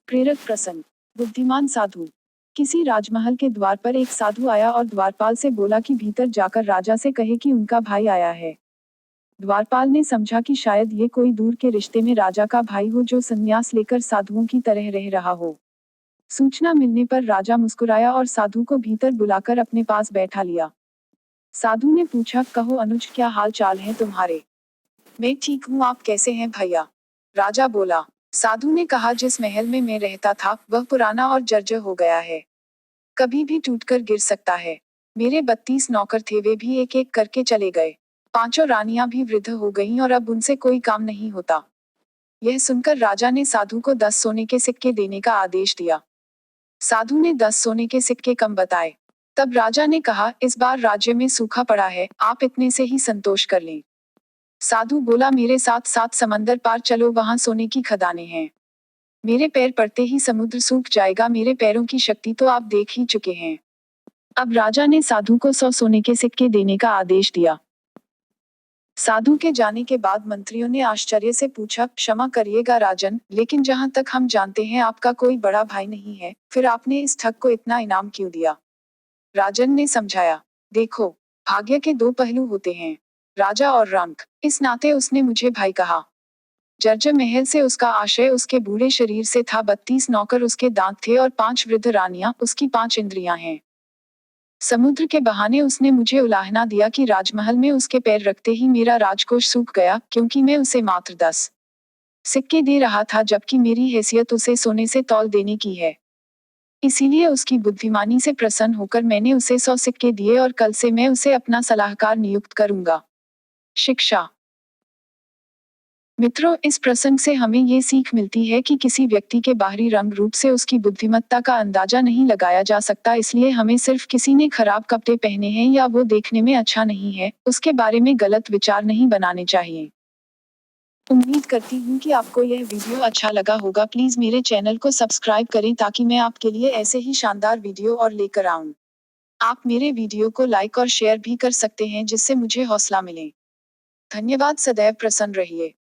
प्रेरक प्रसंग। बुद्धिमान साधु। किसी राजमहल के द्वार पर एक साधु आया और द्वारपाल से बोला कि भीतर जाकर राजा से कहे कि उनका भाई आया है। द्वारपाल ने समझा कि शायद ये कोई दूर के रिश्ते में राजा का भाई हो जो संन्यास लेकर साधुओं की तरह रह रहा हो। सूचना मिलने पर राजा मुस्कुराया और साधु को भीतर बुलाकर अपने पास बैठा लिया। साधु ने पूछा, कहो अनुज, क्या हाल चाल है तुम्हारे? मैं ठीक हूँ, आप कैसे हैं भैया? राजा बोला। साधु ने कहा, जिस महल में मैं रहता था वह पुराना और जर्जर हो गया है, कभी भी टूटकर गिर सकता है। मेरे 32 नौकर थे, वे भी एक एक करके चले गए। पांचों रानियां भी वृद्ध हो गईं और अब उनसे कोई काम नहीं होता। यह सुनकर राजा ने साधु को 10 सोने के सिक्के देने का आदेश दिया। साधु ने 10 सोने के सिक्के कम बताए। तब राजा ने कहा, इस बार राज्य में सूखा पड़ा है, आप इतने से ही संतोष कर लें। साधु बोला, मेरे साथ 7 समंदर पार चलो, वहां सोने की खदानें हैं। मेरे पैर पड़ते ही समुद्र सूख जाएगा, मेरे पैरों की शक्ति तो आप देख ही चुके हैं। अब राजा ने साधु को 100 सोने के सिक्के देने का आदेश दिया। साधु के जाने के बाद मंत्रियों ने आश्चर्य से पूछा, क्षमा करिएगा राजन, लेकिन जहां तक हम जानते हैं आपका कोई बड़ा भाई नहीं है, फिर आपने इस ठग को इतना इनाम क्यों दिया? राजन ने समझाया, देखो, भाग्य के 2 पहलू होते हैं, राजा और रंक। इस नाते उसने मुझे भाई कहा। जर्जर महल से उसका आश्रय उसके बूढ़े शरीर से था, 32 नौकर उसके दांत थे और 5 वृद्ध रानियां उसकी 5 इंद्रियां हैं। समुद्र के बहाने उसने मुझे उलाहना दिया कि राजमहल में उसके पैर रखते ही मेरा राजकोष सूख गया, क्योंकि मैं उसे मात्र 10 सिक्के दे रहा था, जबकि मेरी हैसियत उसे सोने से तौल देने की है। इसीलिए उसकी बुद्धिमानी से प्रसन्न होकर मैंने उसे 100 सिक्के दिए और कल से मैं उसे अपना सलाहकार नियुक्त करूंगा। शिक्षा। मित्रों, इस प्रसंग से हमें ये सीख मिलती है कि किसी व्यक्ति के बाहरी रंग रूप से उसकी बुद्धिमत्ता का अंदाजा नहीं लगाया जा सकता, इसलिए हमें सिर्फ किसी ने खराब कपड़े पहने हैं या वो देखने में अच्छा नहीं है, उसके बारे में गलत विचार नहीं बनाने चाहिए। उम्मीद करती हूँ कि आपको यह वीडियो अच्छा लगा होगा। प्लीज मेरे चैनल को सब्सक्राइब करें ताकि मैं आपके लिए ऐसे ही शानदार वीडियो और लेकर आऊं। आप मेरे वीडियो को लाइक और शेयर भी कर सकते हैं, जिससे मुझे हौसला मिले। धन्यवाद। सदैव प्रसन्न रहिए।